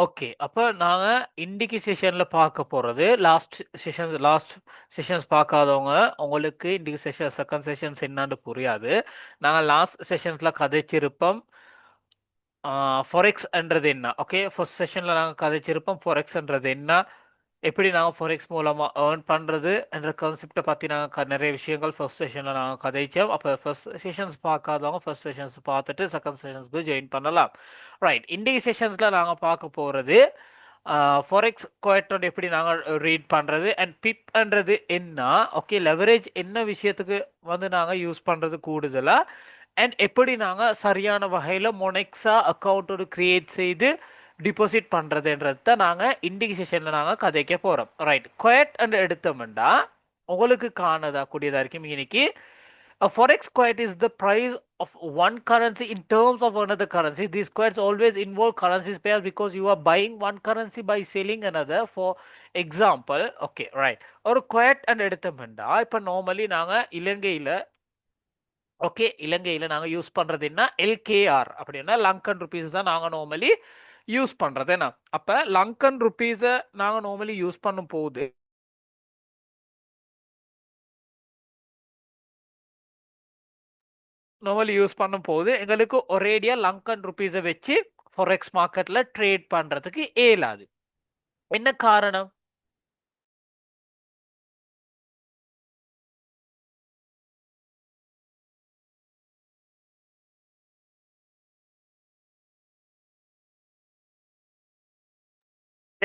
Okay. அப்ப நாங்க இன்னைக்கு செஷன்ல பார்க்க போறது, லாஸ்ட் செஷன்ஸ் பார்க்காதவங்க, உங்களுக்கு இன்னைக்கு செகண்ட் செஷன்ஸ் என்னான்னு புரியாது. நாங்க லாஸ்ட் செஷன்ஸ்ல கதைச்சிருப்போம். ஃபாரெக்ஸ்ன்றது என்ன? ஓகே. ஃபர்ஸ்ட் செஷன்ல நாங்க கதைச்சிருப்போம். ஃபாரெக்ஸ்ன்றது என்ன? எப்படி நாங்க ஃபாரெக்ஸ் மூலமா ஏர்ன் பண்றது என்ற கான்செப்ட பத்தி நாங்க நிறைய விஷயங்கள் ஃபர்ஸ்ட் செஷன்ல நாங்க கதைச்சோம். அப்ப ஃபர்ஸ்ட் செஷன்ஸ் பார்க்காதவங்க ஃபர்ஸ்ட் செஷன்ஸ் பார்த்துட்டு செகண்ட் செஷன்ஸ்க்கு ஜாயின் பண்ணலாம். ரைட். இன்றைய செஷன்ஸ்ல நாங்க பார்க்க போறது ஃபாரெக்ஸ் கோயட்ரோட் எப்படி நாங்கள் ரீட் பண்ணுறது அண்ட் பிப்ன்றது என்ன, ஓகே, லெவரேஜ் என்ன விஷயத்துக்கு வந்து நாங்கள் யூஸ் பண்ணுறது கூடுதலாக, அண்ட் எப்படி நாங்கள் சரியான வகையில் மொனெக்ஸா அக்கௌண்ட்டோடு கிரியேட் செய்து டிபாசிட் பண்ணுறதுன்றது தான் நாங்கள் இன்றைக்கு செஷனில் நாங்கள் கதைக்க போகிறோம். ரைட். கோயட் அண்ட் எடுத்தோம்னா உங்களுக்கு காணதா கூடியதாக இருக்கும் இன்னைக்கு. A forex quote is the price of one currency in terms of another currency. These quotes always involve currencies pairs because you are buying one currency by selling another. For example, okay, right. ஒரு quote and எடுத்தோம்னா இப்போ normally நாங்கள் இலங்கையில் நாங்கள் use பண்ணுறது என்ன, LKR அப்படின்னா Lankan rupees தான் நாங்கள் நார்மலி யூஸ் பண்ணுறது என்ன. அப்போ லங்கன் ருபீஸை நாங்கள் நார்மலி யூஸ் பண்ணும் போது நார்மலி யூஸ் பண்ணும் போது எங்களுக்கு ஒரேடியா லங்கன் ருபீஸை வச்சு ஃபாரெக்ஸ் மார்க்கெட்ல ட்ரேட் பண்றதுக்கு இயலாது. என்ன காரணம்?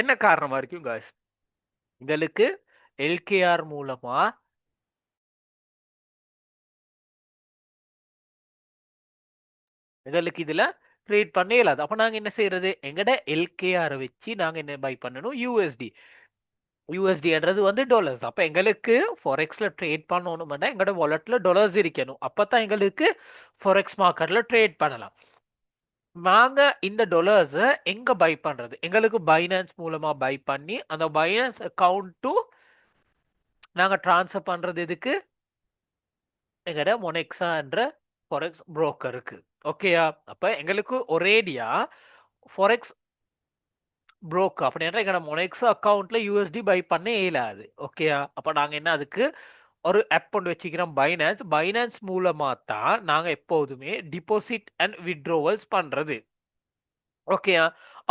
என்ன காரணமா இருக்கும் guys? எங்களுக்கு எல்கேஆர் மூலமா எங்களுக்கு இதுல ட்ரேட் பண்ண இயலாது. அப்ப நாங்க என்ன செய்யறது? எங்கட எல்கேஆர் வச்சு நாங்க என்ன பை பண்ணணும்? யூஎஸ்டி. யூஎஸ்டின்றது வந்து டாலர்ஸ். அப்ப எங்களுக்கு ஃபாரெக்ஸ்ல ட்ரேட் பண்ணணும்னா எங்கட வாலெட்ல டாலர்ஸ் இருக்கணும். அப்பதான் எங்களுக்கு ஃபாரெக்ஸ் மார்க்கெட்ல ட்ரேட் பண்ணலாம். நாங்க இந்த டாலர்ஸை எங்க பை பண்றது? எங்களுக்கு பைனான்ஸ் மூலமா பை பண்ணி அந்த பைனான்ஸ் அக்கவுண்ட் டு நாங்க ட்ரான்ஸ்ஃபர் பண்றது எதுக்கு? எங்கட மொனெக்ஸான்ற ஃபாரெக்ஸ் புரோக்கருக்கு. ஓகேயா? அப்ப எங்களுக்கு ஒரேடியா ஃபாரெக்ஸ் புரோக்கர் அப்படின்ற எங்கட மொனெக்ஸ் அக்கவுண்ட்ல யூஎஸ்டி பை பண்ண இயலாது. ஓகேயா? அப்ப நாங்க என்ன அதுக்கு ஒரு ஆப் ஒன்று வச்சுக்கிறோம், பைனான்ஸ். பைனான்ஸ் மூலமா தான் நாங்க எப்போதுமே டிபாசிட் அண்ட் வித்ட்ரோவல்ஸ் பண்றது. ஓகேயா?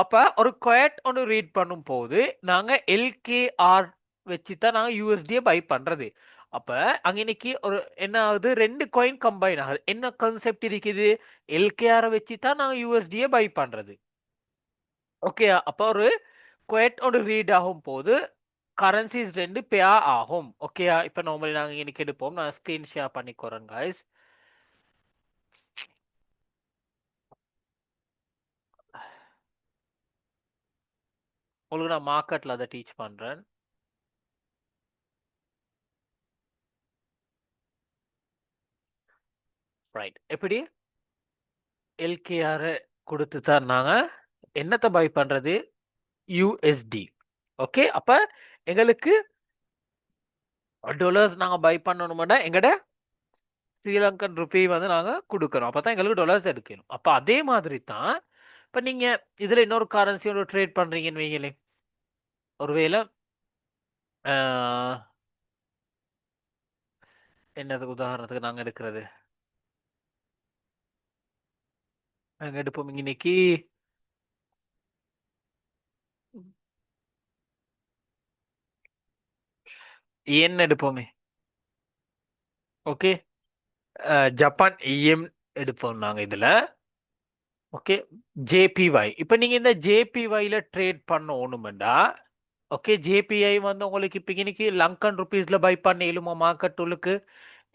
அப்ப ஒரு குவைட் ஒன்று ரீட் பண்ணும் போது நாங்க எல்கேஆர் வச்சு தான் நாங்க யூஎஸ்டியை பை பண்றது. அப்ப அங்க இன்னைக்கு ஒரு என்ன ஆகுது? ரெண்டு காயின் கம்பைன் ஆகுது. என்ன கான்செப்ட் இருக்குது? எல்கேஆர் வச்சு தான் நாங்க யூஎஸ்டியை பை பண்றது. ஓகேயா? அப்ப ஒரு குவைட் ஒன்று ரீட் ஆகும் போது கரன்சிஸ் ரெண்டு பேர் ஆகும். ஓகேயா? இப்ப நார்மலி நாங்க இன்னைக்கு எடுப்போம். நான் ஸ்கிரீன் ஷேர் பண்ணிக்கிறேன் guys. உங்களுக்கு நான் மார்க்கெட்ல அதை டீச் பண்றேன். ரைட். எப்படி எல்கேஆர் கொடுத்து தான் நாங்க என்னத்தை பை பண்றது? யூஎஸ்டி. ஓகே. அப்ப எங்களுக்கு டாலர்ஸ் நாங்க பை பண்ணணும்னா எங்கட ஸ்ரீலங்கன் ருபி வந்து நாங்க கொடுக்கணும். அப்பதான் எங்களுக்கு டாலர்ஸ் எடுக்கணும். அப்ப அதே மாதிரி தான் இப்ப நீங்க இதுல இன்னொரு கரன்சியோட ட்ரேட் பண்றீங்கன்னு வைங்களேன். ஒருவேளை என்னது உதாரணத்துக்கு நாங்க எடுக்கிறது? நாங்க எடுப்போம் இன்னைக்கு என்ன எடுப்போமே. ஓகே. ஜப்பான் இஎம் எடுப்போம் நாங்க இதுல. ஓகே. ஜேபிஒய். இப்ப நீங்க இந்த ஜேபிஒய்ல ட்ரேட் பண்ணணும்டா, ஓகே, ஜேபிஐ வந்து உங்களுக்கு இப்ப இன்னைக்கு லங்கன் ருபீஸ்ல பை பண்ண இயலுமா மார்க்கெட் உள்ளுக்கு?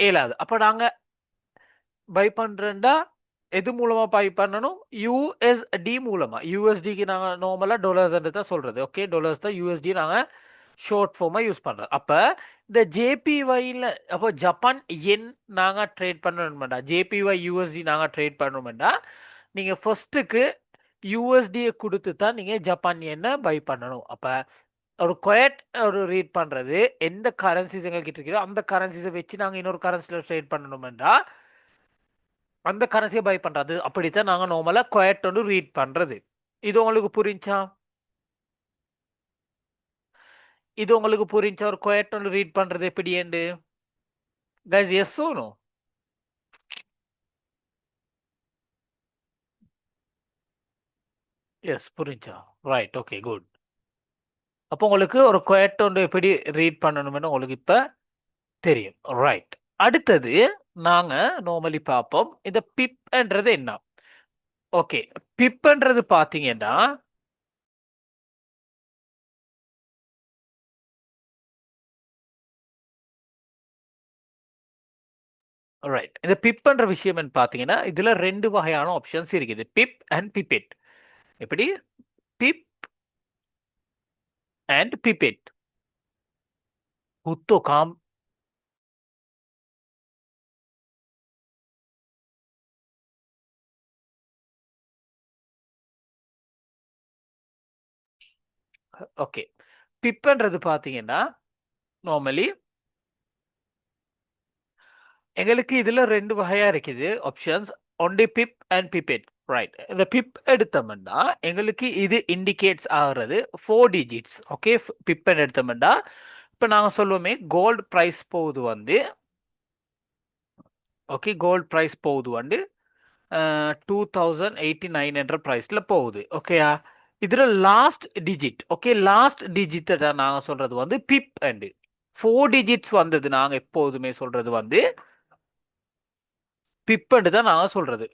இயலாது. அப்ப நாங்க பை பண்றேன்டா எது மூலமா பை பண்ணணும்? யூஎஸ்டி மூலமா. யூஎஸ்டிக்கு நாங்க நார்மலா டாலர்ஸ் தான் சொல்றது. ஓகே, டாலர்ஸ் தான் யூஎஸ்டி நாங்க ஷார்ட் ஃபார்மா யூஸ் பண்றோம். அப்ப இந்த ஜேபிஒய்ல அப்போ ஜப்பான் என் நாங்க ட்ரேட் பண்ணணும்டா, ஜேபிஒய் யூஎஸ்டி நாங்க ட்ரேட் பண்ணணும்டா, நீங்க ஃபர்ஸ்ட்டுக்கு யூஎஸ்டியை கொடுத்து தான் நீங்க ஜப்பான் என்ன பை பண்ணணும். அப்ப ஒரு குவைட் ஒரு ரீட் பண்றது எந்த கரன்சிஸ் எங்க கிட்ட இருக்கிறோ அந்த கரன்சிஸை வச்சு நாங்க இன்னொரு கரன்சில ட்ரேட் பண்ணணும்டா அந்த கரன்சியை பை பண்றது. அப்படித்தான் நாங்க நார்மலா குவைட் ஒன்று ரீட் பண்றது. இது உங்களுக்கு புரிஞ்சா? இது உங்களுக்கு புரிஞ்ச ஒரு குவைட் ஒன்று ரீட் பண்றது எப்படி and guys yes no yes புரிஞ்சா ரைட் ஓகே குட் அப்போ உங்களுக்கு ஒரு குவைட் ஒன்று எப்படி ரீட் பண்ணணும்னு உங்களுக்கு இப்ப தெரியும் ரைட் அடுத்தது நாங்க நார்மலி பார்ப்போம் இந்த பிப்ன்றது என்ன ஓகே பிப்ன்றது பாத்தீங்கன்னா ரைட் இந்த பிப்ன்ற விஷயம் பாத்தீங்கன்னா இதுல ரெண்டு வகையான ஆப்ஷன்ஸ் இருக்குது பிப் அண்ட் பிபெட் எப்படி பிப் அண்ட் பிபெட் குத்தோ காம் ஓகே பிப்ன்றது பாத்தீங்கன்னா நார்மலி எங்களுக்கு இதுல ரெண்டு வகையா இருக்குது ஆப்ஷன்ஸ் ஒன்லி பிப் அண்ட் பிபெட் ரைட் இந்த பிப் எடுத்தோம்னா எங்களுக்கு இது இண்டிகேட்ஸ் ஆகுறது 4 டிஜிட்ஸ் ஓகே பிப் எடுத்தோம்னா இப்ப நாங்க சொல்லுவோமே கோல்டு பிரைஸ் போகுது வந்து ஓகே கோல்டு பிரைஸ் போகுது வந்து 2089 என்ற பிரைஸ்ல போகுது ஓகேயா இதுல last digit okay last digit நாங்க சொல்றது வந்து பிப் அண்ட் 4 டிஜிட்ஸ் வந்தது நாங்க எப்போதுமே சொல்றது வந்து பிப்ன்னு தான் நாங்க சொல்றது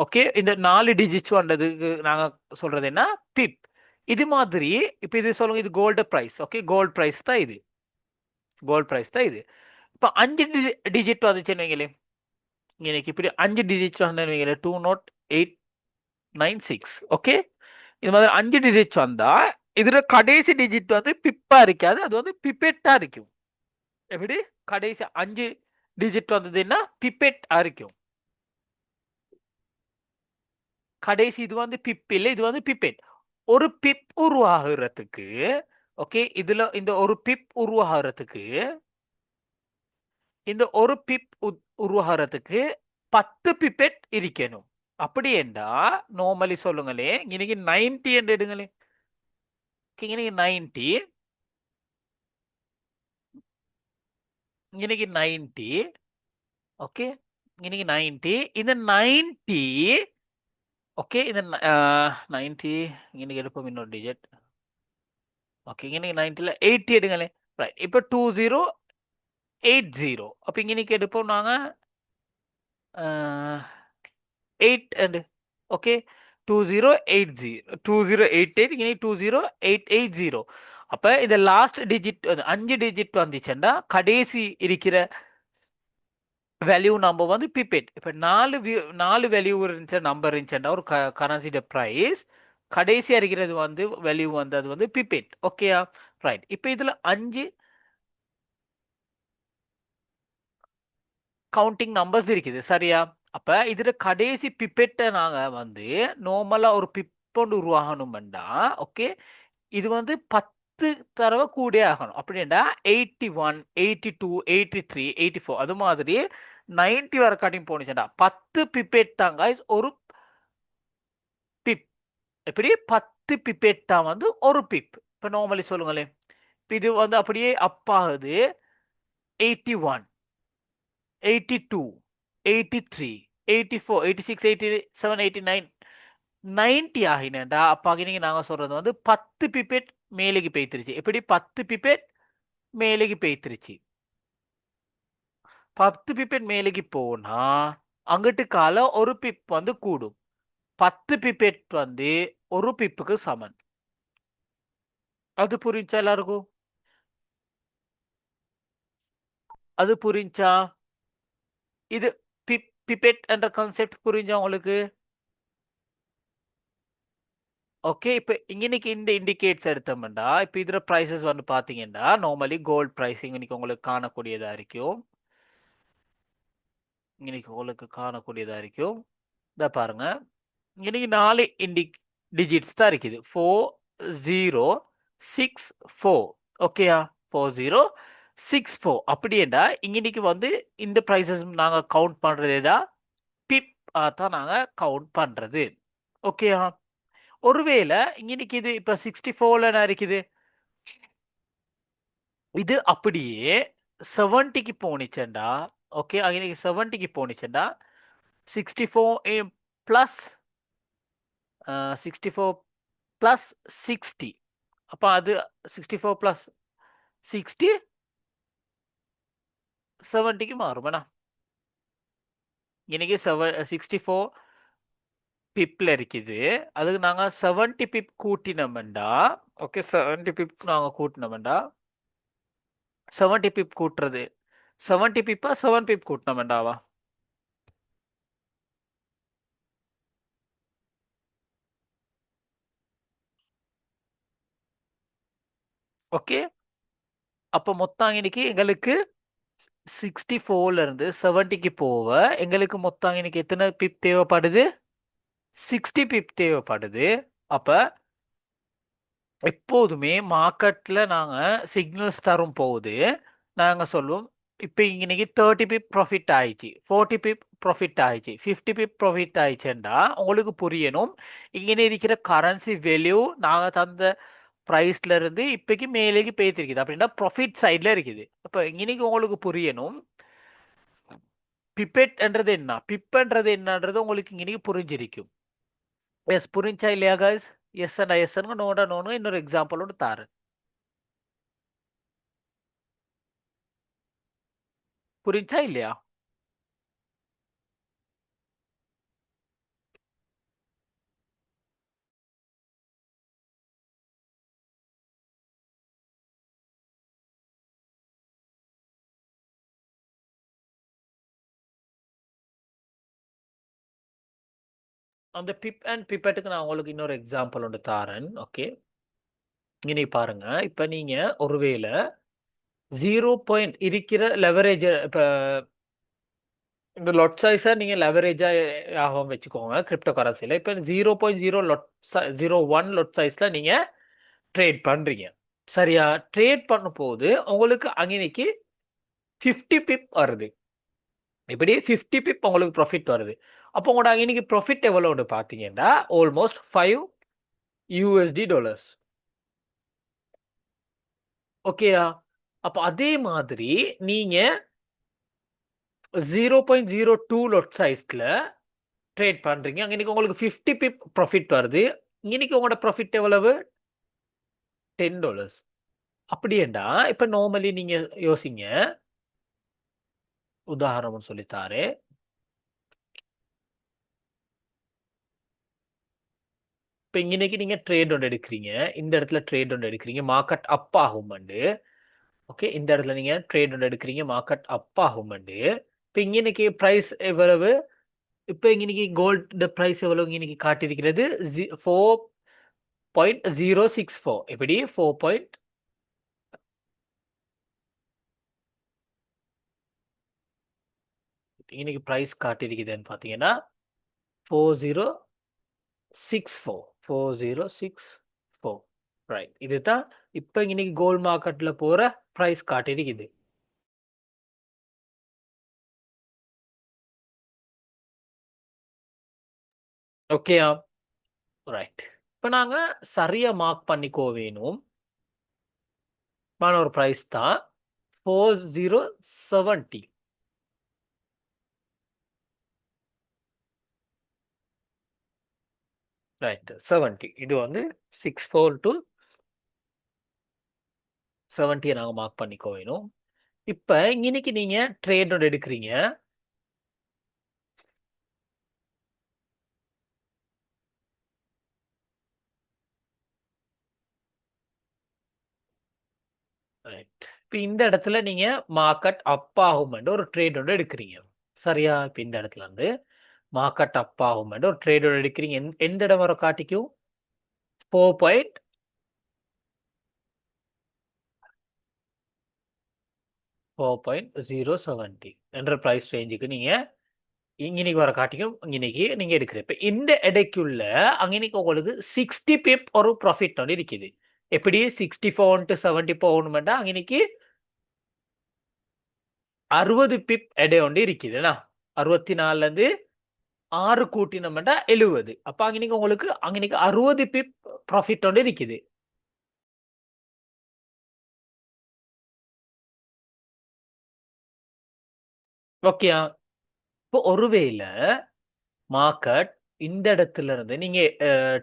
ஓகே இந்த 4 டிஜிட்ஸ் வந்ததுக்கு நாங்க சொல்றது என்ன பிப் இது மாதிரி இப்ப இது சொல்லுங்க இது gold price okay gold price தான் இது கோல்டு பிரைஸ் தான் இது இப்ப 5 டிஜிட் வந்துச்சுன்னு வைங்களேன் இன்னைக்கு இப்படி 5 டிஜிட் வந்து வைங்களேன் 20896 ஓகே இது மாதிரி 5 டிஜிட் வந்தா இதுல கடைசி டிஜிட் வந்து பிப்பா இருக்காது அது வந்து பிப்பெட்டா இருக்கும் எப்படி கடைசி 5 டிஜிட் வந்ததுன்னா பிப்பெட்டா இருக்கும் கடைசி இது வந்து பிப் இல்லை இது வந்து பிப்பெட் ஒரு பிப் உருவாகிறதுக்கு ஓகே இதுல இந்த ஒரு பிப் உருவாகிறதுக்கு இந்த ஒரு பிப் உருவாகிறதுக்கு 10 பிப்பெட் இருக்கணும் அப்படி என்றா நார்மலி சொல்லுங்களே இன்னைக்கு 90 என்று எடுங்களே இன்னைக்கு 90 இன்னைக்கு 90 ஓகே இன்னைக்கு 90 இந்த 90 ஓகே இந்த 90 இன்னைக்கு எடுப்போம் இன்னொரு டிஜிட் ஓகே இன்னைக்கு 90ல 80 எடுங்களே ரைட் இப்போ 2080 அப்ப இன்னைக்கு எடுப்போம் நாங்க 8 அண்ட் ஓகே 2080 2088 இன்னைக்கு 20880 அப்ப இந்த லாஸ்ட் டிஜிட் 5 டிஜிட் வந்துச்சுன்னா கடைசி இருக்கிற வேல்யூ நம்பர் வந்து பிபெட் இப்ப 4 வேல்யூ இருந்துச்சு நம்பர் இருந்துச்சுன்னா ஒரு கரன்சியோட பிரைஸ் கடைசியா இருக்கிறது வந்து வேல்யூ வந்து அது வந்து பிபெட் ஓகேயா ரைட் இப்ப இதுல 5 கவுண்டிங் நம்பர்ஸ் இருக்குது சரியா அப்ப இதுல கடைசி பிப்பெட்டை நாங்க வந்து நார்மலா ஒரு பிப்பொண்டு உருவாகணும்டா ஓகே இது வந்து 10 தடவை கூட ஆகணும் அப்படின்னா 81 82 83 84 அது மாதிரி 90 வரை காட்டியும் போனுச்சுடா 10 பிப்பெட் தாங்க ஒரு பிப் எப்படி 10 பிப்பெட் தான் வந்து ஒரு பிப் இப்ப நார்மலி சொல்லுங்களேன் இது வந்து அப்படியே அப் ஆகுது 81 82 83 84 86 87 89 90 ஆகினேன்டா அப்ப ஆகினீங்க நாங்க சொல்றது வந்து 10 பிப்பெட் மேலேக்கு பெய்த்திருச்சு எப்படி 10 பிப்பெட் மேலேக்கு பெய்த்திருச்சு 10 பிப்பெட் மேலேக்கு போனா அங்கிட்டு கால ஒரு பிப் வந்து கூடும் 10 பிப்பெட் வந்து ஒரு பிப்புக்கு சமன் அது புரிஞ்சா எல்லாருக்கும் அது புரிஞ்சா இது பிப்பெட் என்ற கான்செப்ட் புரிஞ்சா உங்களுக்கு ஓகே இப்ப இன்னைக்கு இந்த இண்டிகேட்ஸ் எடுத்தோம்னா இப்ப இதுல பிரைசஸ் வந்து பாத்தீங்கன்னா நார்மலி கோல்ட் பிரைசிங் இன்னைக்கு உங்களுக்கு காணக்கூடியதா இருக்கும் இன்னைக்கு உங்களுக்கு காணக்கூடியதா இருக்கும் இத பாருங்க இன்னைக்கு 4 டிஜிட்ஸ் தான் இருக்குது 4064 ஓகேயா 4064 அப்படின்னா இன்னைக்கு வந்து இந்த பிரைசஸ் நாங்க கவுண்ட் பண்றது ஏதா பிப் தான் நாங்க கவுண்ட் பண்றது ஓகேயா ஒருவேளை இன்னைக்கு இது இப்ப 64ல இருக்குது இது அப்படியே 70க்கு போனிச்சேன்டா. ஓகே, அங்கே 70க்கு போனிச்சேன்டா 64 பிளஸ் 64 பிளஸ் 60. அப்போ அது 64 பிளஸ் 60 70க்கு மாறும் வேணா. இன்னைக்கு 64 பிப்ல இருக்குது. அதுக்கு நாங்க 70 பிப் கூட்டினோம்டா. ஓகே, 70 பிப் நாங்க கூட்டினோம்டா. 70 பிப் கூட்டுறது 70 பிப்பா 7 பிப் கூட்டினோம்டாவா. ஓகே, அப்போ மொத்தம் இன்னைக்கு எங்களுக்கு 64ல இருந்து 70க்கு போக எங்களுக்கு மொத்தம் இன்னைக்கு எத்தனை பிப் தேவைப்படுது? 60 பிப் தேவைப்படுது. அப்ப எப்போதுமே மார்க்கெட்ல நாங்க சிக்னல்ஸ் தரும் போது நாங்க சொல்லுவோம், இப்ப இன்னைக்கு 30 பிப் ப்ராஃபிட் ஆயிடுச்சு, 40 பிப் ப்ராஃபிட் ஆயிடுச்சு, 50 பிப் ப்ராஃபிட் ஆயிடுச்சுன்னா உங்களுக்கு புரியணும் இங்கே இருக்கிற கரன்சி வேல்யூ நாங்க தந்த பிரைஸ்ல இருந்து இப்பக்கு மேலேக்கு போயிட்டு அப்படின்னா ப்ராஃபிட் சைட்ல இருக்குது. அப்ப இன்னைக்கு உங்களுக்கு புரியணும் பிப்பெட் என்றது என்ன, பிப்ன்றது என்னன்றது உங்களுக்கு இன்னைக்கு புரிஞ்சிருக்கும். எஸ், புரிஞ்சா இல்லையா guys? எஸ் அண்ட் எஸ் நோட நோன்னு இன்னொரு எக்ஸாம்பிள் ஒன்று தாரு. புரிஞ்சா இல்லையா? அந்த பிப் அண்ட் பிப்பெட்டுக்கு நான் உங்களுக்கு இன்னொரு எக்ஸாம்பிள் ஒன்று தாரேன். ஓகே, இனி பாருங்க. இப்ப நீங்க ஒருவேளை 0 இருக்கிற லெவரேஜ், இப்ப இந்த லொட் சைஸை நீங்க லெவரேஜா ஆகும் வச்சுக்கோங்க கிரிப்டோ கரன்சில. இப்ப 0.0 லொட் 01 லொட் சைஸ்ல நீங்க ட்ரேட் பண்றீங்க. சரியா? ட்ரேட் பண்ணும் போது உங்களுக்கு அங்கனைக்கு 50 பிப் வருது. இப்படி 50 பிப் உங்களுக்கு ப்ராஃபிட் வருது. அப்போ உங்களோட அங்கனைக்கு ப்ராஃபிட் எவ்வளோன்னு பார்த்தீங்கன்னா ஆல்மோஸ்ட் $5. ஓகேயா? அப்ப அதே மாதிரி நீங்க 0.02 லொட் சைஸ்ல ட்ரேட் பண்றீங்க. அங்கனைக்கு உங்களுக்கு 50 பிப் ப்ராஃபிட் வருது. இன்னைக்கு உங்களோட ப்ராஃபிட் எவ்வளவு? $10. அப்படியேண்டா இப்ப நார்மலி நீங்க யோசிங்க. உதாரணம் சொல்லித்தாரேன். இப்ப இன்னைக்கு நீங்க ட்ரேட் ஒன்று எடுக்கிறீங்க. இந்த இடத்துல ட்ரேட் ஒன்று எடுக்கிறீங்க. Market up ஆகும்ண்டு. ஓகே, இந்த இடத்துல நீங்க ட்ரேட் ஒன்று எடுக்கிறீங்க. மார்க்கெட் அப் ஆகும்ண்டு. இப்ப இன்னைக்கு பிரைஸ் எவ்வளவு? இப்ப இன்னைக்கு கோல்டு பிரைஸ் எவ்வளவு இன்னைக்கு காட்டியிருக்கிறது? 4.064. எப்படி 4. இன்னைக்கு பிரைஸ் காட்டியிருக்குதுன்னு பாத்தீங்கன்னா 4064. 4064. ரைட். இதுதான் இப்ப இன்னைக்கு கோல்ட் மார்க்கெட்ல போற பிரைஸ் காட்டியிருக்குது. ஓகேயா? ரைட். இப்ப நாங்க சரியா மார்க் பண்ணிக்கோ வேணும். ஒரு பிரைஸ் தான் 4070. ரைட், 70. இது வந்து 64 to 70 நாங்க மார்க் பண்ணிக்கோ வேணும். இப்ப இன்னைக்கு நீங்க ட்ரேட் ஒன்று எடுக்கிறீங்க. ரைட். இப்ப இந்த இடத்துல நீங்க மார்க்கெட் அப் ஆகும்னு ஒரு ட்ரேட் ஒன்று எடுக்கிறீங்க. சரியா? இப்ப இந்த இடத்துல இருந்து மார்க்கெட் அப் ஆகும்னு ஒரு ட்ரேட் ஒன்று எடுக்கிறீங்க. எந்த இடம் வர காட்டிக்கும்? 4.070 என்ற பிரைஸ் ரேஞ்சுக்கு நீங்க இன்னைக்கு வர காட்டிக்கும் இன்னைக்கு நீங்க எடுக்கிற. இப்ப இந்த எடைக்குள்ள அங்கனைக்கு உங்களுக்கு 60 பிப் ஒரு ப்ராஃபிட் ஒன்று இருக்குது. எப்படி 64 to 70 போகணும்னா அங்கனைக்கு 60 பிப் எடை ஒன்று இருக்குதுண்ணா. 64ல இருந்து 6 கூட்டினோம்னா 70. அப்ப அங்கனைக்கு உங்களுக்கு அங்கனைக்கு 60 பிப் ப்ராஃபிட் ஒன்று இருக்குது. ஓகேயா? இப்போ ஒருவேளை மார்க்கெட் இந்த இடத்துல இருந்து நீங்க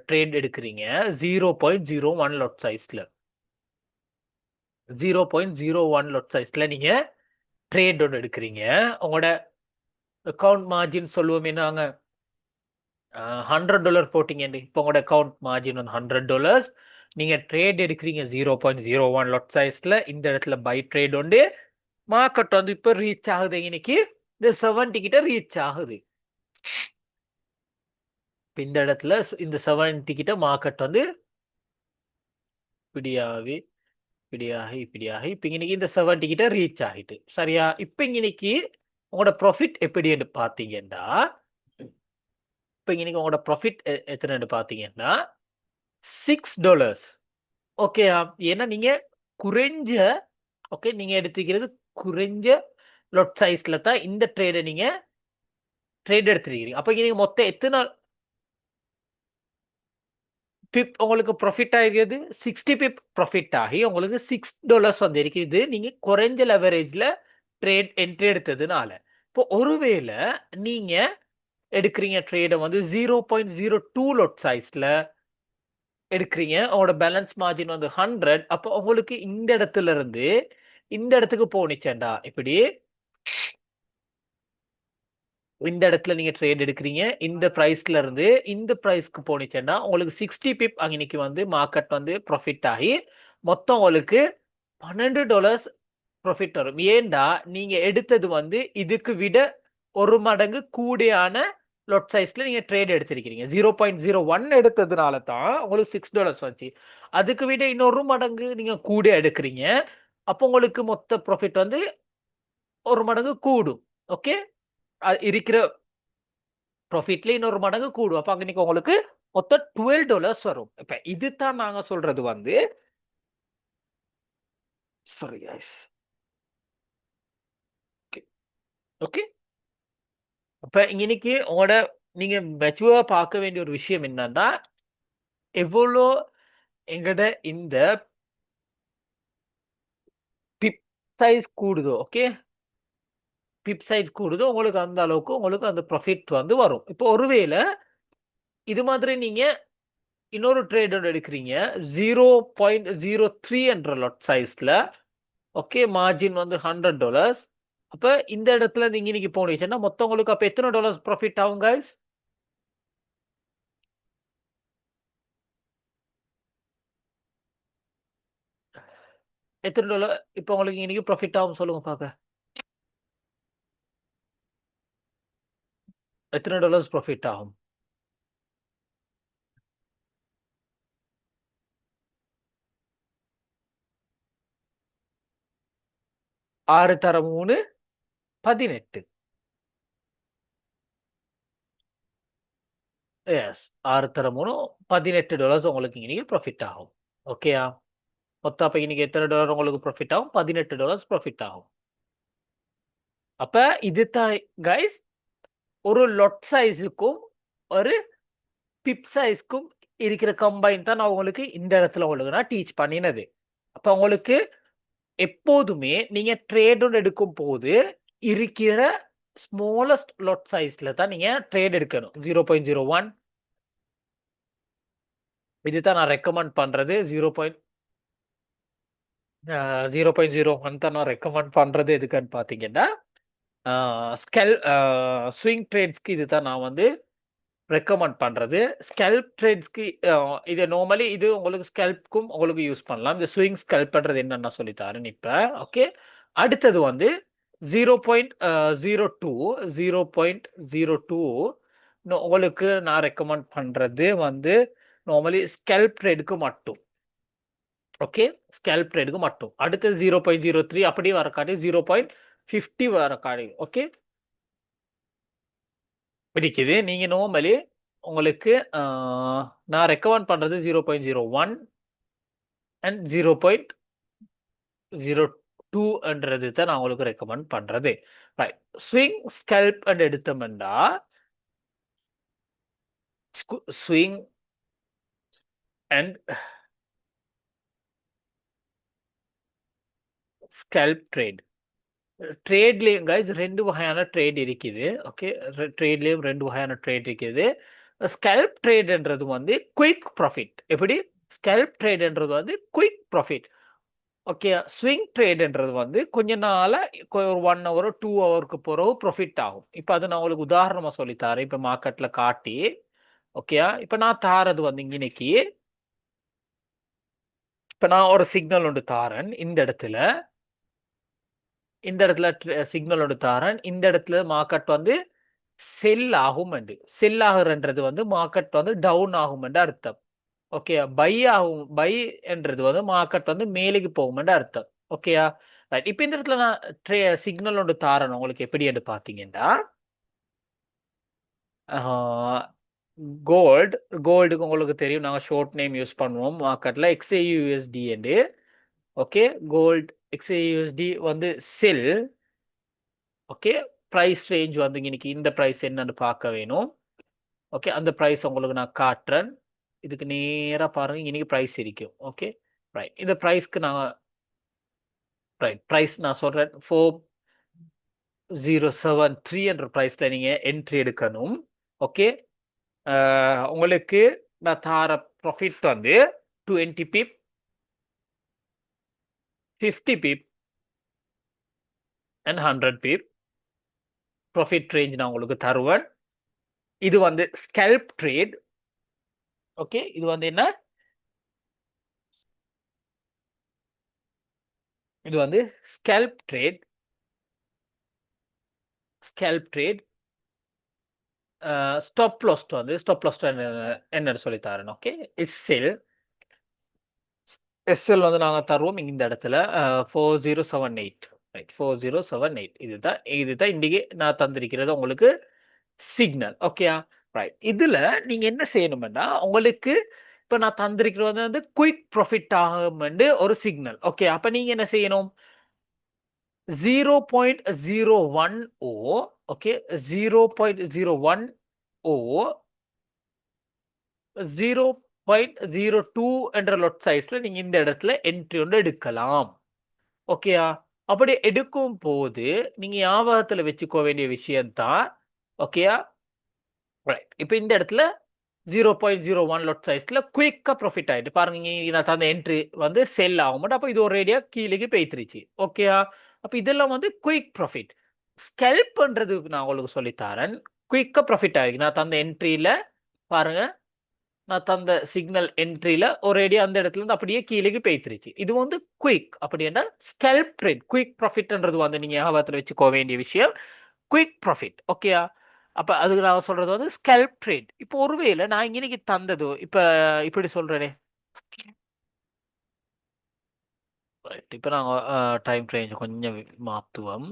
ட்ரேட் எடுக்கிறீங்க 0.01 லொட் சைஸ்ல 0.01 லொட் சைஸ்ல நீங்க ட்ரேட் ஒன்று எடுக்கிறீங்க. உங்களோட அக்கவுண்ட் மார்ஜின் சொல்லுவோமே நாங்க $100 போட்டீங்க. இப்போ உங்களோட அக்கவுண்ட் மார்ஜின் வந்து $100. நீங்க ட்ரேட் எடுக்கிறீங்க 0.01 லொட் சைஸ்ல. இந்த இடத்துல பை ட்ரேட் உண்டு. மார்க்கெட் வந்து இப்போ ரீச் ஆகுது இன்னைக்கு இந்த 70 கிட்ட ரீச் ஆகுது. இந்த இடத்துல இந்த 70 கிட்ட மார்க்கெட் வந்து இப்படியாகி இப்படியாகி இப்ப இன்னைக்கு இந்த 70 கிட்ட ரீச் ஆகிட்டு சரியா? இப்ப இன்னைக்கு உங்களோட ப்ராஃபிட் எப்படின்னு பாத்தீங்கன்னா இப்ப இன்னைக்கு உங்களோட ப்ராஃபிட் எத்தனைன்னு பாத்தீங்கன்னா $6. ஓகேயா? ஏன்னா நீங்க குறைஞ்ச ஓகே நீங்க எடுத்துக்கிறது குறைஞ்ச லொட் சைஸ்ல தான் இந்த ட்ரேடை நீங்க ட்ரேட் எடுத்துருக்கீங்க. அப்ப நீங்க மொத்தம் எத்தனை பிப் உங்களுக்கு ப்ராஃபிட் ஆகிருக்கிறது? 60 பிப் ப்ராஃபிட் ஆகி உங்களுக்கு $6 வந்திருக்குது. நீங்க குறைஞ்ச லெவரேஜ்ல ட்ரேட் என்ட்ரி எடுத்ததுனால. இப்போ ஒருவேளை நீங்க எடுக்கிறீங்க ட்ரேட வந்து 0.02 லொட் சைஸ்ல எடுக்கிறீங்க. உங்களோட பேலன்ஸ் மார்ஜின் வந்து 100. அப்போ உங்களுக்கு இந்த இடத்துல இருந்து இந்த இடத்துக்கு போனிச்சேன்டா இப்படி இந்த இடத்துல நீங்க ட்ரேட் எடுக்கிறீங்க. இந்த பிரைஸ்ல இருந்து இந்த பிரைஸ்க்கு போனிச்சேன்னா உங்களுக்கு 60 பிப் அன்னைக்கு வந்து மார்க்கெட் வந்து ப்ராஃபிட் ஆகி மொத்தம் உங்களுக்கு $12 ப்ராஃபிட் வரும். ஏன்டா நீங்க எடுத்தது வந்து இதுக்கு விட ஒரு மடங்கு கூடியான லொட் சைஸ்ல நீங்க ட்ரேட் எடுத்திருக்கீங்க. 0.01 எடுத்ததுனால தான் உங்களுக்கு $6 வந்துச்சு. அதுக்கு விட இன்னொரு மடங்கு நீங்க கூட எடுக்கிறீங்க. அப்போ உங்களுக்கு மொத்த ப்ராஃபிட் வந்து ஒரு மடங்கு கூடும். ஓகே இருக்கிற ப்ராஃபிட்ல இன்னொரு மடங்கு கூடும். அப்ப அன்னைக்கு உங்களுக்கு மொத்தம் $12 வரும். இப்ப இதுதான் நாங்க சொல்றது வந்து சாரி கைஸ். ஓகே அப்ப இன்னைக்கு உங்களோட நீங்க மெச்சுவரா பார்க்க வேண்டிய ஒரு விஷயம் என்னன்னா எவ்வளோ எங்கட இந்த பிப் சைஸ் கூடுதோ ஓகே பிப் சைஸ் கூடுதோ உங்களுக்கு அந்த அளவுக்கு உங்களுக்கு அந்த ப்ராஃபிட் வந்து வரும். இப்போ ஒருவேளை இது மாதிரி நீங்க இன்னொரு ட்ரேட் ஒன்று எடுக்கிறீங்க 0.03 என்ற லாட் சைஸ்ல ஓகே மார்ஜின் வந்து $100. அப்ப இந்த இடத்துல நீங்க இன்னைக்கு போனீங்கன்னா மொத்தம் உங்களுக்கு அப்ப எத்தனை டாலர்ஸ் ப்ராஃபிட் ஆகும் guys? எத்தனை டாலர் இப்போ உங்களுக்கு இன்னைக்கு ப்ராஃபிட் ஆகும் சொல்லுங்க பாக்க. எத்தனை டாலர்ஸ் ப்ராஃபிட் ஆகும்? 6 தர 3 18. எஸ் 6 தர 3 $18 உங்களுக்கு இன்னைக்கு ப்ராஃபிட் ஆகும். ஓகேயா? மொத்தம் அப்ப இன்னைக்கு எத்தனை டாலர் உங்களுக்கு ப்ராஃபிட் ஆகும்? $18 ப்ராஃபிட் ஆகும். அப்ப இதுதான் கைஸ் ஒரு லொட் சைஸுக்கும் ஒரு பிப் சைஸ்க்கும் இருக்கிற கம்பைன் தான் நான் உங்களுக்கு இந்த இடத்துல உங்களுக்கு நான் டீச் பண்ணினது. அப்ப உங்களுக்கு எப்போதுமே நீங்க ட்ரேட் ஒன்று எடுக்கும் போது இருக்கிற ஸ்மாலஸ்ட் லாட் சைஸ்ல தான் நீங்க ட்ரேட் எடுக்கணும். 0.01 இதுதான் நான் ரெக்கமெண்ட் பண்றது. 0.01 தான் நான் ரெக்கமெண்ட் பண்றது. எதுக்குன்னு பாத்தீங்கன்னா ஸ்கெல் ஸ்விங் ட்ரேட்ஸ்க்கு இதுதான் நான் வந்து ரெக்கமெண்ட் பண்றது. ஸ்கல்ப் ட்ரேட்ஸ்க்கு இது நார்மலி இது உங்களுக்கு ஸ்கல்ப்க்கும் உங்களுக்கு யூஸ் பண்ணலாம். இந்த ஸ்விங் ஸ்கல்ப் பண்றது என்னன்னு சொல்லி தரேன் இப்ப. ஓகே அடுத்தது வந்து 0.02 0.02 உங்களுக்கு நான் ரெக்கமெண்ட் பண்றது வந்து நார்மலி ஸ்கல்ப் ட்ரேடுக்கு மட்டும். ஓகே ஸ்கல்ப் ட்ரேடுக்கு மட்டும். அடுத்தது 0.03 அப்படியே வர காட்டி 0.50 வர காட்டி. ஓகே இருக்குது. நீங்க நார்மலி உங்களுக்கு நான் ரெக்கமெண்ட் பண்றது 0.01 அண்ட் 0.02ன்றது தான் நான் உங்களுக்கு ரெக்கமெண்ட் பண்றது. ரைட் ஸ்விங் ஸ்கல்ப் அண்ட் எடுத்தோம்னா ஸ்விங் அண்ட் ஸ்கல்ப் ட்ரேட் ட்ரேட்லேயும் கைஸ் ரெண்டு வகையான ட்ரேட் இருக்குது. ஓகே, ட்ரேட்லேயும் ரெண்டு வகையான ட்ரேட் இருக்குது. ஸ்கேல்ப் ட்ரேட்ன்றது வந்து குயிக் ப்ராஃபிட். எப்படி? ஸ்கேல்ப் ட்ரேட்ன்றது வந்து குயிக் ப்ராஃபிட். ஓகே, ஸ்விங் ட்ரேட்ன்றது வந்து கொஞ்ச நாள ஒரு 1 ஹவர் 2 ஹவருக்கு பிறகு ப்ராஃபிட் ஆகும். இப்போ அது நான் உங்களுக்கு உதாரணமா சொல்லித்தரேன். இப்போ மார்க்கெட்ல காட்டி ஓகேயா. இப்போ நான் தாரது வந்து இன்னைக்கு இப்போ நான் ஒரு சிக்னல் ஒன்று தாரேன் இந்த இடத்துல. இந்த இடத்துல சிக்னல் ஒன்று தாரேன். இந்த இடத்துல மார்க்கெட் வந்து செல் ஆகும். செல் ஆகுறன்றது வந்து மார்க்கெட் வந்து டவுன் ஆகும் என்று அர்த்தம். ஓகேயா. பை ஆகும். பை என்றது வந்து மார்க்கெட் வந்து மேலுக்கு போகும் என்று அர்த்தம். ஓகேயா. ரைட். இப்போ இந்த இடத்துல நான் சிக்னல் ஒன்று தாரேன் உங்களுக்கு எப்படி என்று பார்த்தீங்கன்னா கோல்டு கோல்டுக்கு உங்களுக்கு தெரியும் நாங்கள் ஷார்ட் நேம் யூஸ் பண்ணுவோம் மார்க்கெட்டில் XAUUSD என்று. ஓகே, கோல்டு XAUUSD வந்து செல். ஓகே, ப்ரைஸ் ரேஞ்ச் வந்து இன்னைக்கு இந்த ப்ரைஸ் என்னன்னு பார்க்க வேணும். ஓகே, அந்த ப்ரைஸ் உங்களுக்கு நான் காட்டுறேன். இதுக்கு நேராக பாருங்க, இன்னைக்கு ப்ரைஸ் இருக்கும். Okay, right. இந்த ப்ரைஸ்க்கு நான் ரைட் ப்ரைஸ் நான் சொல்றேன். 4073 என்ற ப்ரைஸ்ல நீங்க என்ட்ரி எடுக்கணும். ஓகே, உங்களுக்கு நான் தார ப்ராஃபிட் வந்து 20 பிப், 50 பிப் அண்ட் 100 பிப் ப்ராஃபிட் ரேஞ்ச் நான் உங்களுக்கு தருவேன். இது வந்து ஸ்கேல்ப் ட்ரேட். ஓகே, இது வந்து என்ன? இது வந்து scalp trade. Scalp trade. Stop loss வந்து ஸ்டாப் லாஸ் என்னன்னு சொல்லி தரேன். ஓகே, எஸ்எல் எஸ்எல் வந்து நாங்கள் தருவோம் இந்த இடத்துல 4078. ரைட், 4078. இதுதான் இன்னைக்கு நான் தந்திருக்கிறது உங்களுக்கு சிக்னல். ஓகேயா. ரைட். இதுல நீங்க என்ன செய்யணும்னா உங்களுக்கு இப்ப நான் தந்திருக்கிறது வந்து குயிக் ப்ராஃபிட் ஆகும் ஒரு சிக்னல். ஓகே, அப்ப நீங்க என்ன செய்யணும்? 0.010. ஓகே, 0.010 0.02 என்ற லொட் சைஸ்ல நீங்க இந்த இடத்துல என்ட்ரி ஒன்று எடுக்கலாம். ஓகேயா. அப்படி எடுக்கும் போது நீங்க ஞாபகத்துல வச்சுக்க வேண்டிய விஷயம் தான். ஓகேயா. ரைட். இப்போ இந்த இடத்துல 0.01 லொட் சைஸ்ல குயிக்கா ப்ராஃபிட் ஆயிட்டு பாருங்க. நான் தந்த என்ட்ரி வந்து செல் ஆகும். அப்ப இது ஒரேடியா கீழே போய்த்திருச்சு. ஓகேயா. அப்ப இதெல்லாம் வந்து குயிக் ப்ராஃபிட். ஸ்கேல்ப் பண்றது நான் உங்களுக்கு சொல்லித்தரேன். குயிக்கா ப்ராஃபிட் ஆயிருக்கு. நான் தந்த என்ட்ரியில பாருங்க. நான் தந்த சிக்னல் என்ட்ரியில ஒரேடியா அந்த இடத்துல இருந்து அப்படியே கீழே போய்த்திருச்சு. இது வந்து குயிக். அப்படி என்றால் ஸ்கேல்ப் ட்ரேட். குயிக் ப்ராஃபிட்ன்றது வந்து நீங்க ஞாபகத்துல வச்சுக்க வேண்டிய விஷயம். Quick profit. ஓகேயா. அப்ப அதுக்கு நான் சொல்றது வந்து ஸ்கேல்ப் ட்ரேட். இப்போ ஒருவேளை நான் இன்னைக்கு தந்தது இப்ப இப்படி சொல்றேனே. ரைட். இப்ப நாங்க டைம் ரேஞ்ச் கொஞ்சம் மாத்துவோம்.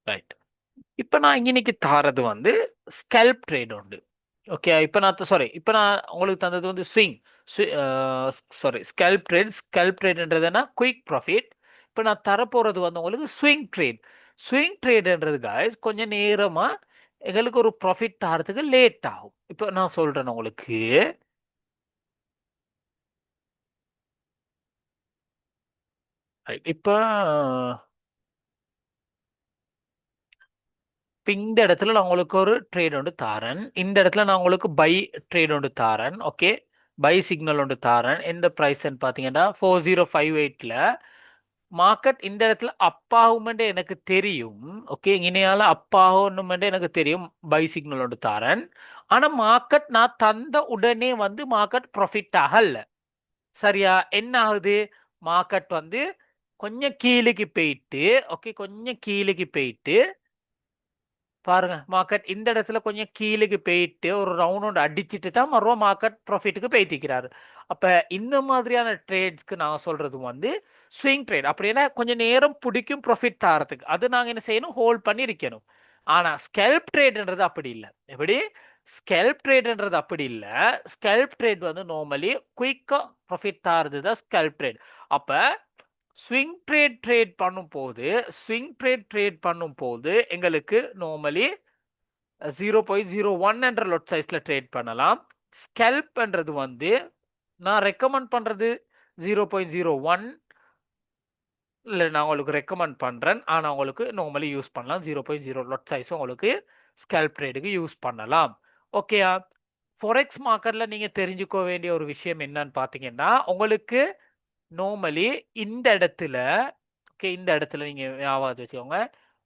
ரைட். இப்ப நான் இன்னைக்கு தாரது வந்து ஸ்கேல்ப் ட்ரேட் உண்டு. ஓகே, இப்ப நான் சாரி இப்ப நான் உங்களுக்கு தந்தது வந்து swing. Sorry scalp trade. Scalp ட்ரேட்ன்றதுன்னா குயிக் ப்ராஃபிட். இப்ப நான் தரப்போறது வந்து உங்களுக்கு ஸ்விங் ட்ரேட். ஸ்விங் ட்ரேட்ன்றது guys கொஞ்சம் நேரமா எங்களுக்கு ஒரு ப்ராஃபிட் தரத்துக்கு லேட் ஆகும். இப்போ நான் சொல்றேன் உங்களுக்கு. இப்ப இந்த இடத்துல நான் உங்களுக்கு ஒரு ட்ரேட் ஒன்று தாரேன். இந்த இடத்துல நான் உங்களுக்கு பை ட்ரேட் ஒன்று தாரேன். ஓகே, பை சிக்னல் ஒன்று தாரேன். எந்த ப்ரைஸ்ன்னு பார்த்தீங்கன்னா 4058ல மார்க்கெட் இந்த இடத்துல அப்பாகுமெண்ட் எனக்கு தெரியும். ஓகே, இனியால அப்பாகணுமெண்ட் எனக்கு தெரியும். பை சிக்னல் ஒன்று தாரேன். ஆனா மார்க்கெட் நான் தந்த உடனே வந்து மார்க்கெட் ப்ராஃபிட் ஆகல. சரியா. என்ன ஆகுது? மார்க்கெட் வந்து கொஞ்சம் கீழுக்கு போயிட்டு ஓகே, கொஞ்சம் கீழுக்கு போயிட்டு பாருங்க. மார்க்கெட் இந்த இடத்துல கொஞ்சம் கீழுக்கு போயிட்டு ஒரு ரவுண்ட் அடிச்சுட்டு தான் மறுபடியும் மார்க்கெட் ப்ராஃபிட்டுக்கு போய்த்திக்கிறாரு. அப்ப இந்த மாதிரியான ட்ரேட்ஸ்க்கு நான் சொல்றது வந்து ஸ்விங் ட்ரேட். அப்படின்னா கொஞ்சம் நேரம் பிடிக்கும் ப்ராஃபிட் தாரத்துக்கு. அது நாங்க என்ன செய்யணும்? ஹோல்ட் பண்ணி இருக்கணும். ஆனா ஸ்கேல்ப் ட்ரேட்ன்றது அப்படி இல்லை. எப்படி? ஸ்கேல்ப் ட்ரேட்ன்றது அப்படி இல்லை. ஸ்கேல்ப் ட்ரேட் வந்து நார்மலி குயிக்கா ப்ராஃபிட் தாரது தான் ஸ்கேல்ப் ட்ரேட். அப்ப ஸ்விங் ட்ரேட் ட்ரேட் பண்ணும் போது எங்களுக்கு நார்மலி 0.01 என்ற லொட் சைஸ்ல ட்ரேட் பண்ணலாம். ஸ்கேல்ப்ன்றது வந்து நான் ரெக்கமெண்ட் பண்றது 0.01 இல்லை நான் உங்களுக்கு ரெக்கமெண்ட் பண்ணுறேன். ஆனால் உங்களுக்கு நார்மலி யூஸ் பண்ணலாம். 0.0 லொட் சைஸும் உங்களுக்கு ஸ்கேல்ப் ட்ரேடுக்கு யூஸ் பண்ணலாம். ஓகேயா? ஃபொரெக்ஸ் மார்க்கெட்டில் நீங்கள் தெரிஞ்சுக்க வேண்டிய ஒரு விஷயம் என்னன்னு பார்த்தீங்கன்னா, உங்களுக்கு நார்மலி இந்த இடத்துல ஓகே இந்த இடத்துல நீங்கள் ஞாபகம் வச்சுக்கோங்க.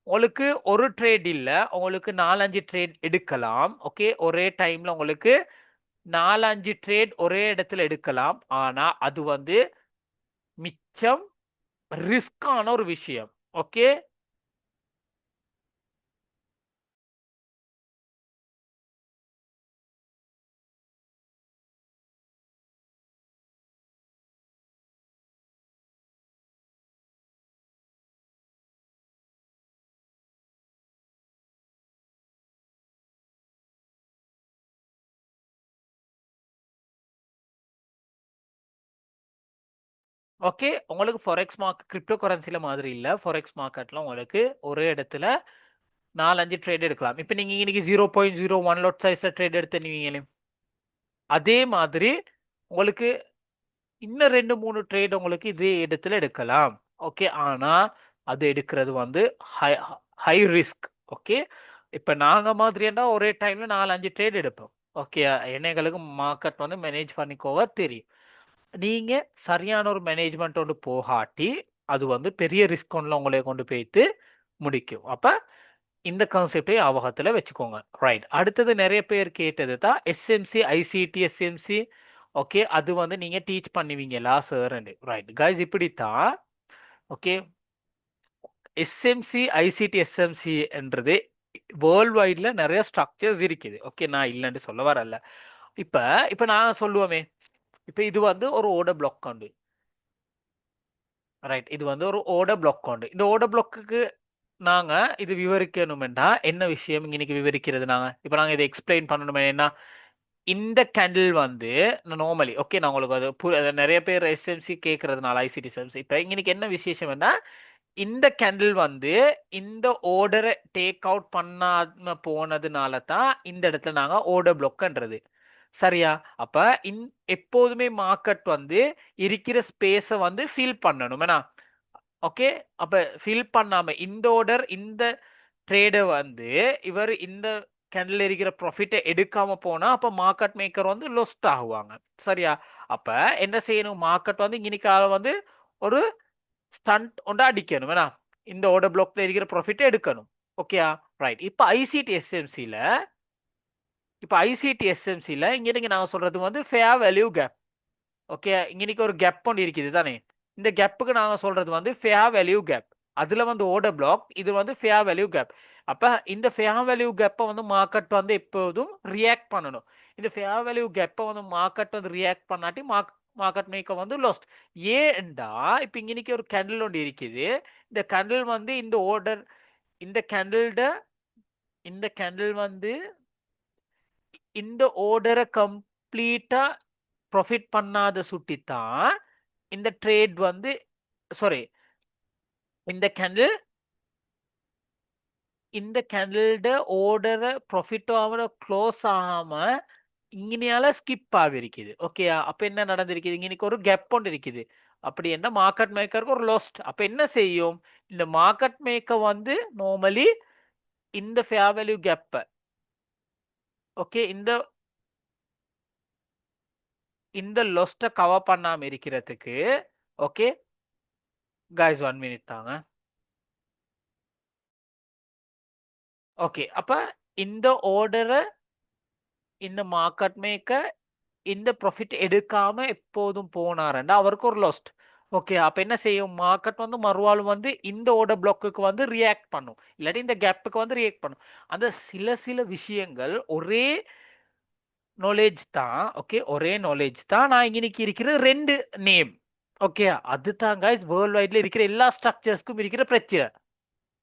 உங்களுக்கு ஒரு ட்ரேட் இல்லை, உங்களுக்கு 4-5 ட்ரேட் எடுக்கலாம். ஓகே ஒரே டைமில் உங்களுக்கு 4-5 ட்ரேட் ஒரே இடத்துல எடுக்கலாம். ஆனால் அது வந்து மிச்சம் ரிஸ்கான ஒரு விஷயம். ஓகே ஓகே உங்களுக்கு ஃபாரெக்ஸ் மார்க்கெட் கிரிப்டோ கரன்சில மாதிரி இல்ல. ஃபாரெக்ஸ் மார்க்கெட்ல உங்களுக்கு ஒரே இடத்துல 4-5 ட்ரேட் எடுக்கலாம். இப்போ நீங்க இன்னைக்கு 0.01 லாட் சைஸ்ல ட்ரேட் எடுத்தீங்களே, அதே மாதிரி உங்களுக்கு இன்னும் 2-3 ட்ரேட் உங்களுக்கு இதே இடத்துல எடுக்கலாம். ஓகே ஆனா அது எடுக்கிறது வந்து ஹை ஹை ரிஸ்க். ஓகே இப்போ நாங்க மாதிரியா ஒரே டைம்ல 4-5 ட்ரேட் எடுப்போம். ஓகே எங்களுக்கு மார்க்கெட் வந்து மேனேஜ் பண்ணிக்கோவ தெரியும். நீங்க சரியான ஒரு மேனேஜ்மெண்ட் ஒன்று போகாட்டி அது வந்து பெரிய ரிஸ்க் ஒன்ல உங்களை கொண்டு போய்த்து முடிக்கும். அப்ப இந்த கான்செப்டை ஞாபகத்துல வச்சுக்கோங்க. ரைட். அடுத்தது நிறைய பேர் கேட்டது தான் எஸ்எம்சி ஐசிடி எஸ்எம்சி. ஓகே அது வந்து நீங்க டீச் பண்ணுவீங்களா சார்? ரைட் கைஸ் இப்படித்தான். ஓகே எஸ்எம்சி ஐசிடி எஸ்எம்சி என்றது வேர்ல்ட் வைட்ல நிறைய ஸ்ட்ரக்சர்ஸ் இருக்குது. ஓகே நான் இல்லைன்னு சொல்ல வரல. இப்ப இப்ப நான் சொல்லுவோமே, இப்ப இது வந்து ஒரு ஓட பிளாக் உண்டு. ரைட் இது வந்து ஒரு ஓட பிளாக் உண்டு. இந்த ஓட பிளாக்குக்கு நாங்க இது விவரிக்கணுமெண்டா என்ன விஷயம் இன்னைக்கு விவரிக்கிறது நாங்க? இப்ப நாங்க இதை எக்ஸ்பிளைன் பண்ணணுமேனா, இந்த கேண்டில் வந்து நார்மலி ஓகே நான் உங்களுக்கு அது நிறைய பேர் எஸ்எம்சி கேட்கறதுனால ஐசிடி எஸ்எம்சி இப்ப இன்னைக்கு என்ன விசேஷம்னா, இந்த கேண்டில் வந்து இந்த ஆர்டரை டேக் அவுட் பண்ணாம போனதுனால தான் இந்த இடத்துல நாங்க ஆர்டர் பிளாக்ன்றது. சரியா? அப்ப எப்போதுமே மார்க்கெட் வந்து இருக்கிற ஸ்பேஸை வந்து ஃபில் பண்ணணும். ஏன்னா ஓகே அப்ப ஃபில் பண்ணாம இந்த ஆர்டர் இந்த ட்ரேடை வந்து இவர் இந்த கேண்டில் இருக்கிற ப்ராஃபிட்டை எடுக்காம போனா அப்ப மார்க்கெட் மேக்கர் வந்து லொஸ்ட் ஆகுவாங்க. சரியா? அப்ப என்ன செய்யணும்? மார்க்கெட் வந்து இன்னைக்கு வந்து ஒரு ஸ்டண்ட் ஒன்று அடிக்கணும். வேணா இந்த ஆர்டர் பிளாக்ல இருக்கிற ப்ராஃபிட்டை எடுக்கணும். ஓகேயா? ரைட். இப்ப ஐசிடி எஸ்எம்சில இங்க நீங்க நான் சொல்றது வந்து ஃபேர் வேல்யூ கேப். ஓகே இன்னைக்கு ஒரு கேப் ஒன்று இருக்குது தானே? இந்த கேப்புக்கு நாங்க சொல்றது வந்து ஃபேர் வேல்யூ கேப். அதுல வந்து ஆர்டர் பிளாக், இது வந்து ஃபேர் வேல்யூ கேப். அப்ப இந்த ஃபேர் வேல்யூ கேப்பை வந்து மார்க்கெட் வந்து எப்போதும் ரியாக்ட் பண்ணணும். இந்த ஃபேர் வேல்யூ கேப்பை வந்து மார்க்கெட் வந்து ரியாக்ட் பண்ணாட்டி மார்க்கெட் மேக்கர் வந்து லாஸ்ட். ஏன்டா இப்ப இன்னைக்கு ஒரு கேண்டில் ஒன்று இருக்குது. இந்த கேண்டில் வந்து இந்த ஆர்டர் இந்த கேண்டில்ட இந்த கேண்டில் வந்து இந்த ஆர்டரை கம்ப்ளீட்டா ப்ராஃபிட் பண்ணாத சுட்டித்தான் இந்த ட்ரேட் வந்து சாரி இந்த கேண்டில் இந்த கேண்டில்ட ஆர்டரை ப்ராஃபிட் ஆகிற க்ளோஸ் ஆகாம இங்கனையால ஸ்கிப் ஆகிருக்குது. ஓகேயா? அப்ப என்ன நடந்திருக்குது? இன்னைக்கு ஒரு கேப் ஒன்று இருக்குது. அப்படி என்ன மார்க்கெட் மேக்கருக்கு ஒரு லாஸ்ட். அப்ப என்ன செய்யும்? இந்த மார்க்கெட் மேக்கர் வந்து நார்மலி இந்த ஃபேர் வேல்யூ கேப்ப ஓகே இந்த இந்த லொஸ்ட கவர் பண்ணாம இருக்கிறதுக்கு ஓகே கைஸ் 1 மினிட் தாங்க. ஓகே அப்ப இந்த ஆர்டரை இந்த மார்க்கெட் மேக்கர் இந்த ப்ராஃபிட் எடுக்காம எப்போதும் போனாருன்னா அவருக்கு ஒரு லாஸ்ட். ஓகே அப்ப என்ன செய்யும்? மார்க்கெட் வந்து மறுவாழ்வு வந்து இந்த ஆர்டர் பிளாக்குக்கு வந்து ரியாக்ட் பண்ணும். இல்லாட்டி இந்த கேப்புக்கு வந்து ரியாக்ட் பண்ணும். அந்த சில விஷயங்கள் ஒரே நாலேஜ் தான். ஓகே ஒரே நாலேஜ் தான். நான் இன்னைக்கு இருக்கிற 2 நேம். ஓகே அதுதான் கைஸ் வேர்ல்ட் வைட்ல இருக்கிற எல்லா ஸ்ட்ரக்சர்ஸ்க்கும் இருக்கிற பிரச்சனை.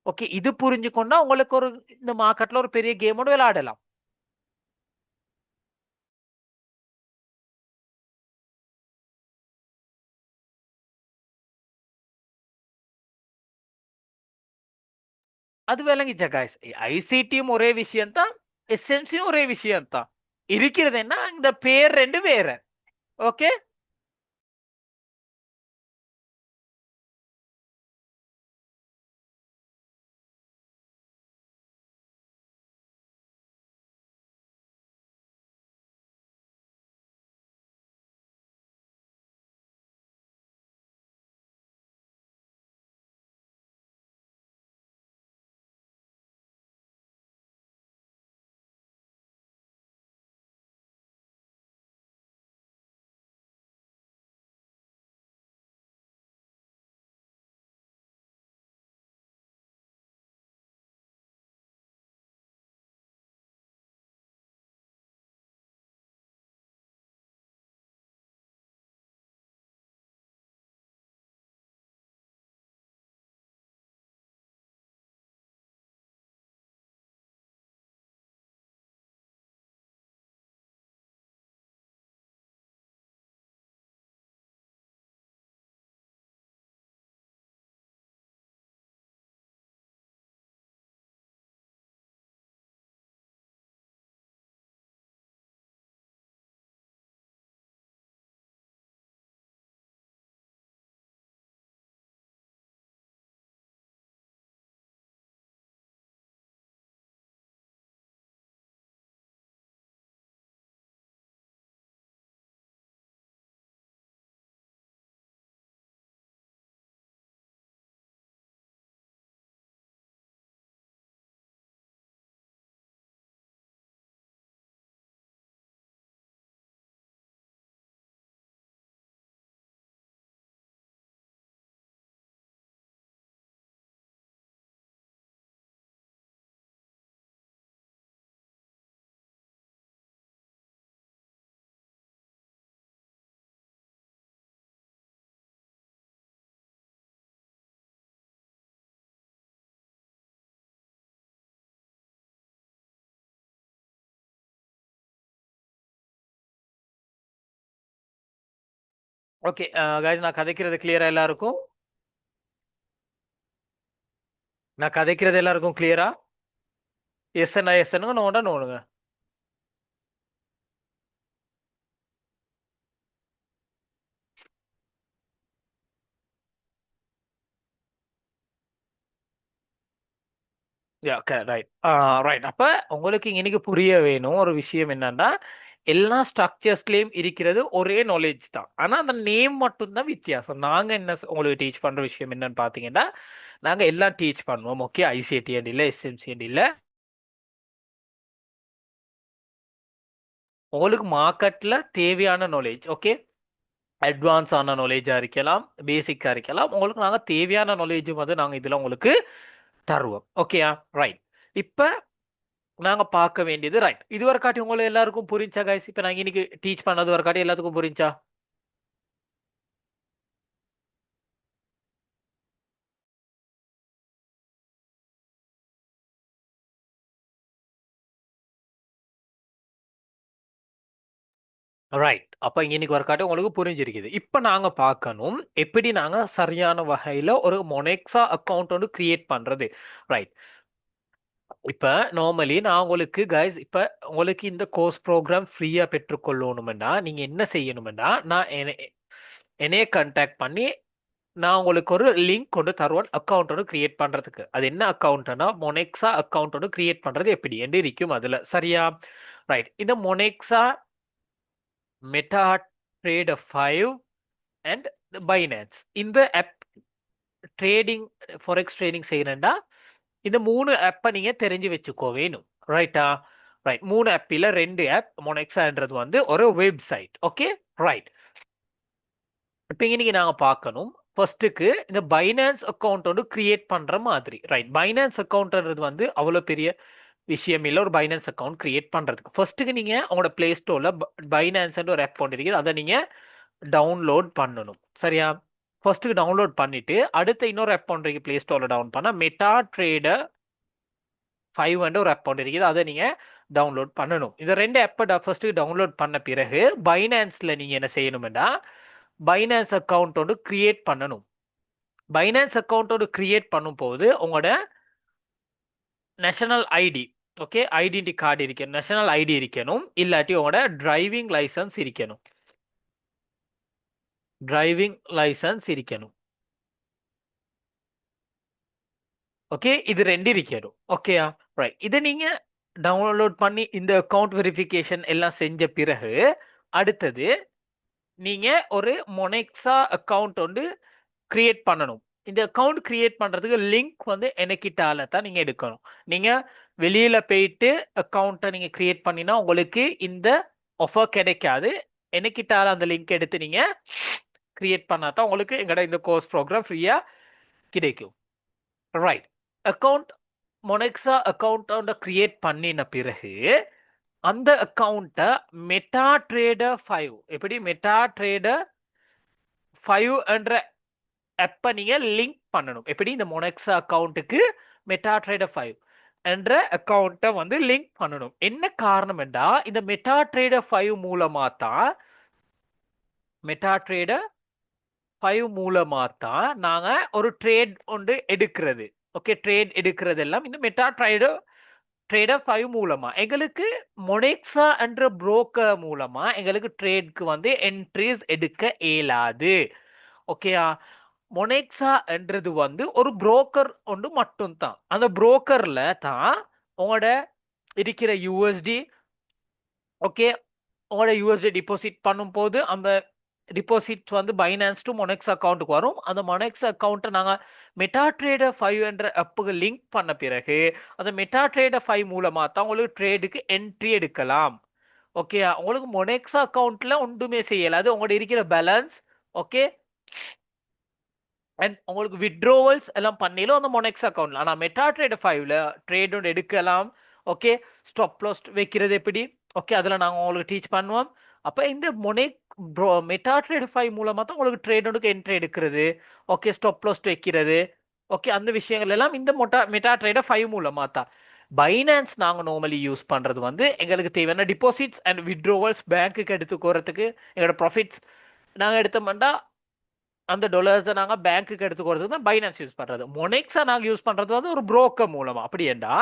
ஓகே இது புரிஞ்சுக்கொண்டா உங்களுக்கு ஒரு இந்த மார்க்கெட்ல ஒரு பெரிய கேமோட விளையாடலாம். அது விளங்கிச்சா கைஸ்? ஐசிடியும் ஒரே விஷயம் தான், எஸ்எம்சியும் ஒரே விஷயம் தான். இருக்கிறது என்ன இந்த பேர் 2 வேற. ஓகே ஓகே கைஸ், நான் கதைக்கிறது கிளியரா எல்லாருக்கும்? நான் கதைக்கிறது எல்லாருக்கும் கிளியரா? எஸ் என்ன எஸ் என்னங்க, நோண்டா நோடுங்க. Yeah right. ரைட். அப்ப உங்களுக்கு இன்னைக்கு புரிய வேணும் ஒரு விஷயம் என்னன்னா, எல்லா ஸ்ட்ரக்சர்ஸ்லயும் இருக்கிறது ஒரே நாலேஜ் தான். ஆனா அந்த நேம் மட்டும் தான் வித்தியாசம். நாங்க என்ன உங்களுக்கு டீச் பண்ற விஷயம் என்னன்னு பாத்தீங்கன்னா, நாங்க எல்லாம் டீச் பண்ணுவோம். ஓகே, ஐசிடி இல்ல, எஸ்எம்சி இல்ல, உங்களுக்கு மார்க்கெட்ல தேவையான நாலேஜ். ஓகே, அட்வான்ஸ் ஆன நாலேஜா இருக்கலாம், பேசிக்கா இருக்கலாம். உங்களுக்கு நாங்க தேவையான நாலேஜ் வந்து நாங்க இதுல உங்களுக்கு தருவோம். ஓகேயா? ரைட். இப்ப நாங்க பார்க்க வேண்டியது ரைட். இது வரைக்காட்டி உங்களுக்கு எல்லாருக்கும் புரிஞ்சா கைஸ்? இப்ப நாங்க இன்னைக்கு டீச் பண்ணது வரைக்காட்டி எல்லாத்துக்கும் புரிஞ்சா? ரைட். அப்ப இன்னைக்கு வரைக்காட்டி உங்களுக்கு புரிஞ்சிருக்குது. இப்ப நாங்க பார்க்கணும் எப்படி நாங்க சரியான வகையில ஒரு மொனெக்ஸா அக்கவுண்ட் வந்து கிரியேட் பண்றது. ரைட். இப்ப நார்மலி நான் உங்களுக்கு கைஸ், இப்ப உங்களுக்கு இந்த கோர்ஸ் ப்ரோக்ராம் ஃப்ரீயா பெற்றுக்கொள்ளணும்னா நீங்க என்ன செய்யணும்னா, நான் என்னைய கான்டாக்ட் பண்ணி நான் உங்களுக்கு ஒரு லிங்க் கொண்டு தருவேன் அக்கவுண்ட் ஒன்று கிரியேட் பண்றதுக்கு. அது என்ன அக்கவுண்ட்னா, மொனெக்ஸா அக்கவுண்ட் ஒன்று கிரியேட் பண்றது எப்படி என்று இருக்கும் அதுல. சரியா? ரைட். இந்த மொனெக்ஸா, மெட்டா ட்ரேட் 5 அண்ட் பைனான்ஸ், இந்த ஆப் ட்ரேடிங், ஃபாரெக்ஸ் ட்ரேடிங் செய்யணும்னா இந்த 3 ஆப்பை நீங்க தெரிஞ்சு வச்சுக்கோ வேணும். ரைட்டா? ரைட். 3 ஆப்பில 2 ஆப். மொனெக்ஸான்றது வந்து ஒரு வெப்சைட். Okay, right. இப்போ இன்னைக்கு நாங்க பார்க்கணும் ஃபர்ஸ்ட்டுக்கு இந்த பைனான்ஸ் அக்கவுண்ட் வந்து கிரியேட் பண்ற மாதிரி. ரைட். பைனான்ஸ் அக்கவுண்ட்ன்றது வந்து அவ்வளோ பெரிய விஷயம் இல்லை ஒரு பைனான்ஸ் அக்கவுண்ட் கிரியேட் பண்றதுக்கு. ஃபர்ஸ்ட்டுக்கு நீங்க உங்களோட பிளே ஸ்டோர்ல பைனான்ஸ் ஒரு ஆப் ஒன்று இருக்குது, அதை நீங்க டவுன்லோட் பண்ணணும். சரியா? ஃபர்ஸ்ட்டுக்கு டவுன்லோட் பண்ணிட்டு அடுத்த இன்னொரு ஆப் ஒன்று பிளே ஸ்டோர்ல டவுன் பண்ணா மெட்டா ட்ரேடர் 5 ஒரு ஆப் ஒன்று இருக்குது, அதை நீங்க டவுன்லோட் பண்ணணும். இந்த 2 ஆப்பை ஃபர்ஸ்ட்டு டவுன்லோட் பண்ண பிறகு பைனான்ஸ்ல நீங்க என்ன செய்யணும்னா, பைனான்ஸ் அக்கவுண்ட் ஒன்று கிரியேட் பண்ணணும். பைனான்ஸ் அக்கவுண்ட் ஒன்று கிரியேட் பண்ணும்போது உங்களோட national ID, okay, identity card இருக்கணும், நேஷனல் ஐடி இருக்கணும், இல்லாட்டி உங்களோட டிரைவிங் லைசன்ஸ் இருக்கணும். டிரைவிங் லைசன்ஸ் இருக்கணும். ஓகே, இது 2 இருக்கணும். ஓகேயா? ரைட். இதை நீங்க டவுன்லோட் பண்ணி இந்த அக்கவுண்ட் வெரிஃபிகேஷன் எல்லாம் செஞ்ச பிறகு அடுத்தது நீங்க ஒரு மொனெக்ஸா அக்கவுண்ட் வந்து கிரியேட் பண்ணணும். இந்த அக்கவுண்ட் கிரியேட் பண்றதுக்கு லிங்க் வந்து எனக்கிட்டால தான் நீங்க எடுக்கணும். நீங்க வெளியில போயிட்டு அக்கவுண்ட்டை நீங்க கிரியேட் பண்ணினா உங்களுக்கு இந்த ஆஃபர் கிடைக்காது. எனக்கிட்டால அந்த லிங்க் எடுத்து நீங்க கிரியேட் பண்ணா தான் உங்களுக்கு எங்கட இந்த கோர்ஸ் ப்ரோக்ராம் ஃப்ரீயா கிடைக்கும். ரைட். அக்கவுண்ட், மொனெக்ஸா அக்கவுண்ட் கிரியேட் பண்ணின பிறகு அந்த அக்கவுண்ட்டை மெட்டா ட்ரேடர் 5, எப்படி மெட்டா ட்ரேடர் 5 என்ற ஆப்பை நீங்க லிங்க் பண்ணணும். எப்படி இந்த மொனெக்ஸா அக்கவுண்ட்டுக்கு மெட்டா ட்ரேடர் 5 என்ற அக்கவுண்ட்டை வந்து லிங்க் பண்ணணும். என்ன காரணம் என்றா, இந்த மெட்டா ட்ரேடர் 5 மூலமா தான் மெட்டா ட்ரேடர் 5 மூலமா தான் நாங்க ஒரு ட்ரேட் ஒன்று எடுக்கிறது. ஓகே, ட்ரேட் எடுக்கிறது எல்லாம் இந்த மெட்டா ட்ரேடர் ட்ரேடர் 5 மூலமா. எங்களுக்கு மொனெக்ஸா என்ற புரோக்கர் மூலமா எங்களுக்கு ட்ரேட்க்கு வந்து என்ட்ரிஸ் எடுக்க இயலாது. ஓகேயா? மொனெக்ஸா என்றது வந்து ஒரு புரோக்கர் ஒன்று மட்டும்தான். அந்த புரோக்கர்ல தான் உங்களோட இருக்கிற யூஎஸ்டி, ஓகே, உங்களோட யூஎஸ்டி டிபாசிட் பண்ணும்போது அந்த டிபாசிட் வந்து பைனான்ஸ் டு மொனெக்ஸ் அக்கௌண்ட்டுக்கு வரும். அந்த மொனெக்ஸ் அக்கௌண்ட்டை நாங்கள் மெட்டா ட்ரேடர் 5 என்ற ஆப்புக்கு லிங்க் பண்ண பிறகு அந்த மெட்டா ட்ரேடர் 5 மூலமாக தான் உங்களுக்கு ட்ரேடுக்கு என்ட்ரி எடுக்கலாம். ஓகே, உங்களுக்கு மொனெக்ஸ் அக்கௌண்ட்ல ஒன்றுமே செய்யலாது. உங்களோட இருக்கிற பேலன்ஸ், ஓகே, அண்ட் உங்களுக்கு வித்ட்ரோவல்ஸ் எல்லாம் பண்ணிலும் அந்த மொனெக்ஸ் அக்கௌண்ட்ல. ஆனால் மெட்டா ட்ரேடர் 5ல ட்ரேட் ஒன்று எடுக்கலாம். ஓகே, ஸ்டாப் லாஸ் வைக்கிறது எப்படி, ஓகே, அதில் நாங்கள் உங்களுக்கு டீச் பண்ணுவோம். அப்போ இந்த மெட்டா ட்ரேடர் 5 மூலமாக தான் உங்களுக்கு ட்ரேட் ஒன்றுக்கு என்ட்ரி எடுக்கிறது, ஓகே, ஸ்டாப் லாஸ் வைக்கிறது, ஓகே, அந்த விஷயங்கள் எல்லாம் இந்த மெட்டா ட்ரேடர் 5 மூலமாக தான். பைனான்ஸ் நாங்கள் நார்மலி யூஸ் பண்ணுறது வந்து எங்களுக்கு தேவையான டிபாசிட்ஸ் அண்ட் வித்ட்ரோவல்ஸ் பேங்க்குக்கு எடுத்துக்கோறதுக்கு, எங்களோட ப்ராஃபிட்ஸ் நாங்கள் எடுத்தோம்னா அந்த டாலர்ஸை நாங்கள் பேங்க்குக்கு எடுத்துக்கிறது தான் பைனான்ஸ் யூஸ் பண்ணுறது. மொனெக்ஸை நாங்கள் யூஸ் பண்ணுறது வந்து ஒரு புரோக்கர் மூலமாக. அப்படி ஏண்டா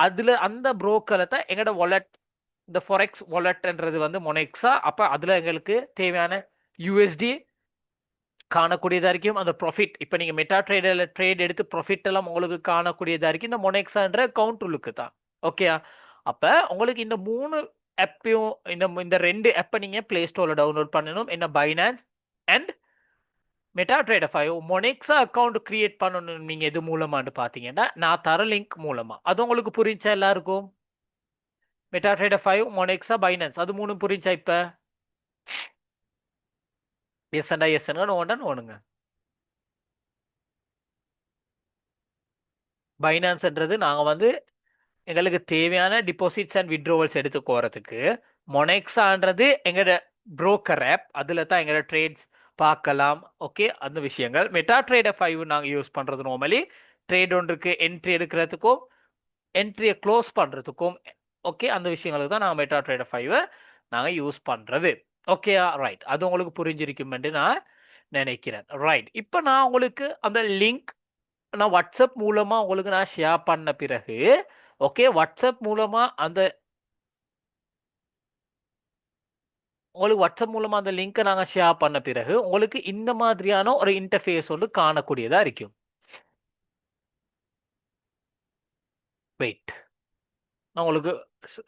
அதில் அந்த புரோக்கரை தான் எங்களோட வாலெட், இந்த ஃபாரெக்ஸ் வாலெட்ன்றது வந்து மொனெக்ஸா. அப்போ அதில் எங்களுக்கு தேவையான யூஎஸ்டி காணக்கூடியதாக இருக்கும். அந்த ப்ராஃபிட் இப்போ நீங்கள் மெட்டா ட்ரேடில் ட்ரேட் எடுத்து ப்ராஃபிட் எல்லாம் உங்களுக்கு காணக்கூடியதாக இருக்கும் இந்த மொனெக்ஸான்ற கவுண்ட் உள்ளுக்கு தான். ஓகே. அப்போ உங்களுக்கு இந்த 3 ஆப்பையும் இந்த 2 ஆப்பை நீங்கள் ப்ளே ஸ்டோரில் டவுன்லோட் பண்ணணும். என்ன பைனான்ஸ் அண்ட் மெட்டா ட்ரேடர் 5. மொனெக்ஸா அக்கௌண்ட் கிரியேட் பண்ணணும் நீங்கள் எது மூலமான்னு பார்த்தீங்கன்னா நான் தர லிங்க் மூலமாக. அது உங்களுக்கு புரிஞ்சா எல்லாருக்கும்? மெட்டா ட்ரேடர் 5, மொனெக்ஸா, பைனான்ஸ் அது 3 புரிஞ்சா இப்போ? எஸ்என்டா எஸ்என்னு ஒன்றுங்க. பைனான்ஸ்ன்றது நாங்கள் வந்து எங்களுக்கு தேவையான டிபாசிட்ஸ் அண்ட் விட்ரோவல்ஸ் எடுத்து போகிறதுக்கு. மொனெக்ஸான்றது எங்களோட புரோக்கர் ஆப், அதில் தான் எங்களோட ட்ரேட்ஸ் பார்க்கலாம். ஓகே, அந்த விஷயங்கள். மெட்டா ட்ரேடர் 5 நாங்கள் யூஸ் பண்ணுறது நார்மலி ட்ரேட் ஒன்றுக்கு என்ட்ரி எடுக்கிறதுக்கும் என்ட்ரியை க்ளோஸ் பண்ணுறதுக்கும். ஓகே, அந்த விஷயங்களுக்கு தான் நாங்கள் மெட்டா ட்ரேடர் 5 நாங்கள் யூஸ் பண்ணுறது. Okay, right. அது உங்களுக்கு புரிஞ்சிருக்கும் என்று நான் நினைக்கிறேன். ரைட். இப்போ நான் உங்களுக்கு அந்த லிங்க் நான் வாட்ஸ்அப் மூலமா உங்களுக்கு நான் ஷேர் பண்ண பிறகு, ஓகே, வாட்ஸ்அப் மூலமா அந்த உங்களுக்கு வாட்ஸ்அப் மூலமா அந்த லிங்கை நாங்கள் ஷேர் பண்ண பிறகு உங்களுக்கு இந்த மாதிரியான ஒரு இன்டர்ஃபேஸ் ஒன்று காணக்கூடியதா இருக்கும். வெயிட், நான் உங்களுக்கு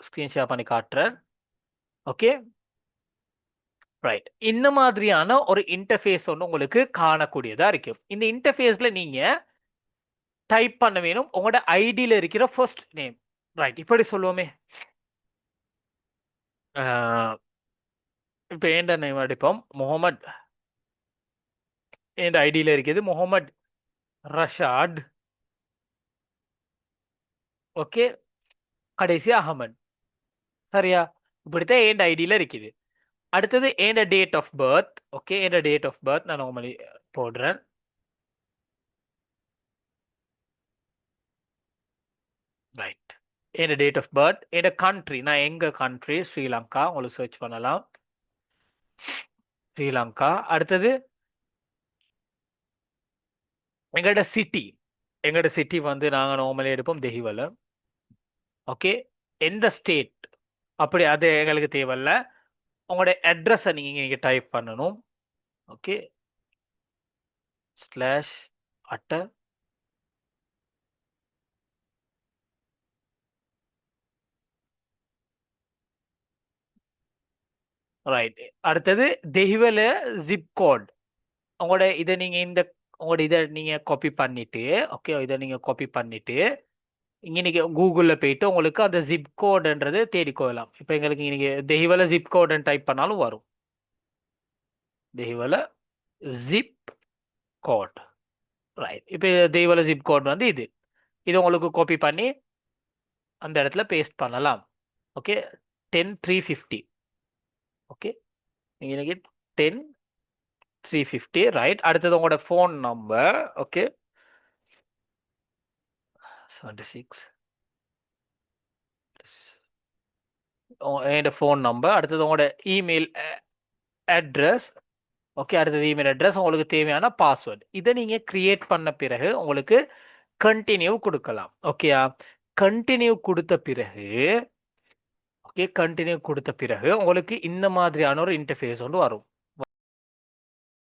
ஸ்க்ரீன் ஷேர் பண்ணி காட்டுறேன். Okay, right. இந்த மாதிரியான ஒரு இன்டர்ஃபேஸ் ஒன்று உங்களுக்கு காணக்கூடியதா இருக்கும். இந்த இன்டர்ஃபேஸ்ல நீங்க டைப் பண்ண வேணும் உங்களோட ஐடியில் இருக்கிற ஃபர்ஸ்ட் நேம். ரைட், இப்படி சொல்லுவோமே. இப்போ ஏண்ட நேம் அடிப்போம் முகமது. என் ஐடியில் இருக்குது முகமது ரஷாட். ஓகே, கடைசி அகமது. சரியா? இப்படித்தான் என் ஐடியில் இருக்குது. அடுத்தது என் டேட் ஆஃப் பர்த். ஓகே, என் டேட் ஆஃப் பர்த் நான் நார்மலி போடுறேன். ரைட். என் டேட் ஆஃப் பர்த், என் கண்ட்ரி, நான் எங்க கண்ட்ரி ஸ்ரீலங்கா. உங்களுக்கு சர்ச் பண்ணலாம், ஸ்ரீலங்கா. அடுத்தது எங்களோட சிட்டி. எங்களோட சிட்டி வந்து நாங்கள் நார்மலி எடுப்போம் தெஹிவல. ஓகே, எந்த ஸ்டேட் அப்படி அது எங்களுக்கு தேவையில்ல. உங்களோட அட்ரஸை நீங்கள் டைப் பண்ணணும். ஓகே, ஸ்லாஷ் அட்டை. ரைட். அடுத்தது தெஹிவல ஜிப் கோட். உங்களோட இதை நீங்கள் உங்களோட இதை நீங்கள் காப்பி பண்ணிட்டு, ஓகே, இதை நீங்கள் காப்பி பண்ணிட்டு இங்கே நீங்கள் கூகுளில் போயிட்டு உங்களுக்கு அந்த ஜிப் கோடுன்றது தேடிக்கொள்ளலாம். இப்போ எங்களுக்கு நீங்கள் தெஹிவல ஜிப் கோடுன்னு டைப் பண்ணாலும் வரும். Dehiwala zip code. ரைட். இப்போ தெஹிவல ஜிப் கோட் வந்து இது உங்களுக்கு காப்பி பண்ணி அந்த இடத்துல பேஸ்ட் பண்ணலாம். ஓகே, 10350. ஓகே, நீங்கள் 10350. ரைட். அடுத்தது உங்களோட ஃபோன் நம்பர். ஓகே, 76 என்னோட ஃபோன் நம்பர். அடுத்தது உங்களோட இமெயில் அட்ரஸ். ஓகே, அடுத்தது இமெயில் அட்ரஸ், உங்களுக்கு தேவையான பாஸ்வேர்டு. இதை நீங்கள் கிரியேட் பண்ண பிறகு உங்களுக்கு கண்டினியூ கொடுக்கலாம். ஓகேயா? கண்டினியூ கொடுத்த பிறகு, ஓகே, கண்டினியூ கொடுத்த பிறகு உங்களுக்கு இந்த மாதிரியான ஒரு இன்டர்ஃபேஸ் ஒன்று வரும்.